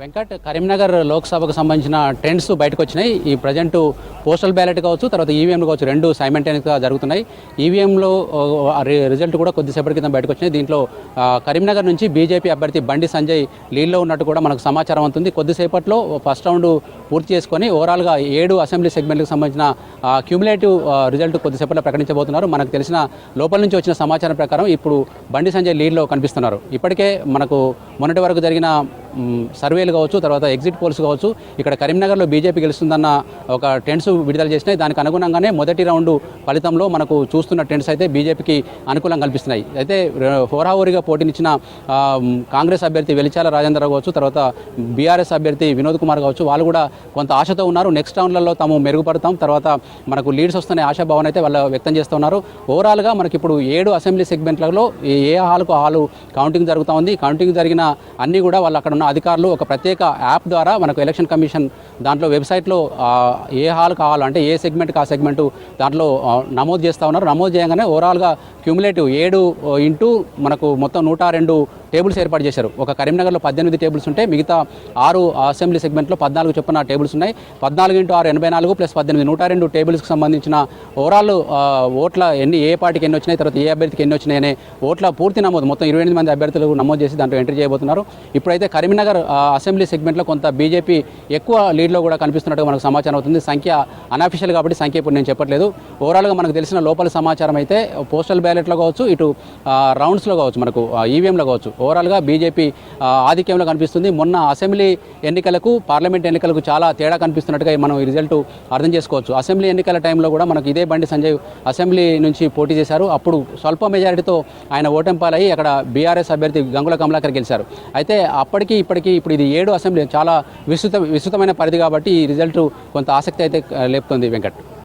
వెంకట్, కరీంనగర్ లోక్సభకు సంబంధించిన ట్రెండ్స్ బయటకు వచ్చినాయి. ఈ ప్రజెంట్ పోస్టల్ బ్యాలెట్ కావచ్చు, తర్వాత ఈవీఎంలు కావచ్చు, రెండు సైమల్టేనియస్గా జరుగుతున్నాయి. ఈవీఎంలో రిజల్ట్ కూడా కొద్దిసేపటి క్రితం బయటకు వచ్చినాయి. దీంట్లో కరీంనగర్ నుంచి బీజేపీ అభ్యర్థి బండి సంజయ్ లీడ్లో ఉన్నట్టు కూడా మనకు సమాచారం అవుతుంది. కొద్దిసేపట్లో ఫస్ట్ రౌండ్ పూర్తి చేసుకొని ఓవరాల్గా 7 అసెంబ్లీ సెగ్మెంట్లకు సంబంధించిన క్యూములేటివ్ రిజల్ట్ కొద్దిసేపట్లో ప్రకటించబోతున్నారు. మనకు తెలిసిన లోపల నుంచి వచ్చిన సమాచారం ప్రకారం ఇప్పుడు బండి సంజయ్ లీడ్లో కనిపిస్తున్నారు. ఇప్పటికే మనకు మొన్నటి వరకు జరిగిన సర్వేలు కావచ్చు, తర్వాత ఎగ్జిట్ పోల్స్ కావచ్చు, ఇక్కడ కరీంనగర్లో బీజేపీ గెలుస్తుందన్న ఒక ట్రెండ్స్ విడుదల చేసినాయి. దానికి అనుగుణంగానే మొదటి రౌండ్ ఫలితంలో మనకు చూస్తున్న ట్రెండ్స్ అయితే బీజేపీకి అనుకూలంగా కల్పిస్తున్నాయి. అయితే హోరాహోరీగా పోటీనిచ్చిన కాంగ్రెస్ అభ్యర్థి వెలిచాల రాజేంద్రరావు కావచ్చు, తర్వాత బీఆర్ఎస్ అభ్యర్థి వినోద్ కుమార్ కావచ్చు, వాళ్ళు కూడా కొంత ఆశతో ఉన్నారు. నెక్స్ట్ రౌండ్లలో తాము మెరుగుపడతాం, తర్వాత మనకు లీడ్స్ వస్తున్న ఆశాభావన అయితే వాళ్ళు వ్యక్తం చేస్తూ ఉన్నారు. ఓవరాల్గా మనకి ఇప్పుడు 7 అసెంబ్లీ సెగ్మెంట్లలో ఏ హాల్కు హాలు కౌంటింగ్ జరుగుతూ ఉంది. కౌంటింగ్ జరిగిన అన్నీ కూడా వాళ్ళు అక్కడ ఉన్న అధికారులు ఒక ప్రత్యేక యాప్ ద్వారా మనకు ఎలక్షన్ కమిషన్ దాంట్లో వెబ్సైట్లో ఏ హాల్కి హాల్ అంటే ఏ సెగ్మెంట్కి ఆ సెగ్మెంటు దాంట్లో నమోదు చేస్తూ ఉన్నారు. నమోదు చేయగానే ఓవరాల్గా క్యూములేటివ్ 7 ఇంటూ మనకు మొత్తం 102 టేబుల్స్ ఏర్పాటు చేశారు. ఒక కరీంనగర్లో 18 టేబుల్స్ ఉంటే మిగతా 6 అసెంబ్లీ సెగ్మెంట్లో 14 చొప్పున టేబుల్స్ ఉన్నాయి. 14 × 6 84 + 18 102 టేబుల్స్కి సంబంధించిన ఓవరాల్ ఓట్ల ఏ పార్టీకి ఎన్ని వచ్చినాయి, తర్వాత ఏ అభ్యర్థికి ఎన్ని వచ్చినాయి అనే ఓట్ల పూర్తి నమోదు మొత్తం 28 మంది అభ్యర్థులు నమోదు చేసి దాంట్లో ఎంట్రీ చేయబోతున్నారు. ఇప్పుడైతే కరీంనగర్ అసెంబ్లీ సెగ్మెంట్లో కొంత బీజేపీ ఎక్కువ లీడ్లో కూడా కనిపిస్తున్నట్టుగా మనకు సమాచారం అవుతుంది. సంఖ్య అన్అఫీషియల్ కాబట్టి సంఖ్య ఇప్పుడు నేను చెప్పట్లేదు. ఓవరాల్గా మనకు తెలిసిన లోపల సమాచారం అయితే పోస్టల్ బ్యాలెట్లో కావచ్చు, ఇటు రౌండ్స్లో కావచ్చు, మనకు ఈవీఎంలో కావచ్చు, ఓవరాల్గా బీజేపీ ఆధిక్యంలో కనిపిస్తుంది. మొన్న అసెంబ్లీ ఎన్నికలకు పార్లమెంట్ ఎన్నికలకు చాలా తేడా కనిపిస్తున్నట్టుగా మనం ఈ రిజల్ట్ అర్థం చేసుకోవచ్చు. అసెంబ్లీ ఎన్నికల టైంలో కూడా మనకు ఇదే బండి సంజయ్ అసెంబ్లీ నుంచి పోటీ చేశారు. అప్పుడు స్వల్ప మెజారిటీతో ఆయన ఓటంపాలయ్యి అక్కడ బీఆర్ఎస్ అభ్యర్థి గంగుల కమలాకర్ గెలిచారు. అయితే అప్పటికి ఇప్పటికీ ఇప్పుడు ఇది 7 అసెంబ్లీ చాలా విస్తృతమైన పరిధి కాబట్టి ఈ రిజల్ట్ కొంత ఆసక్తి అయితే లేపుతుంది. వెంకట్.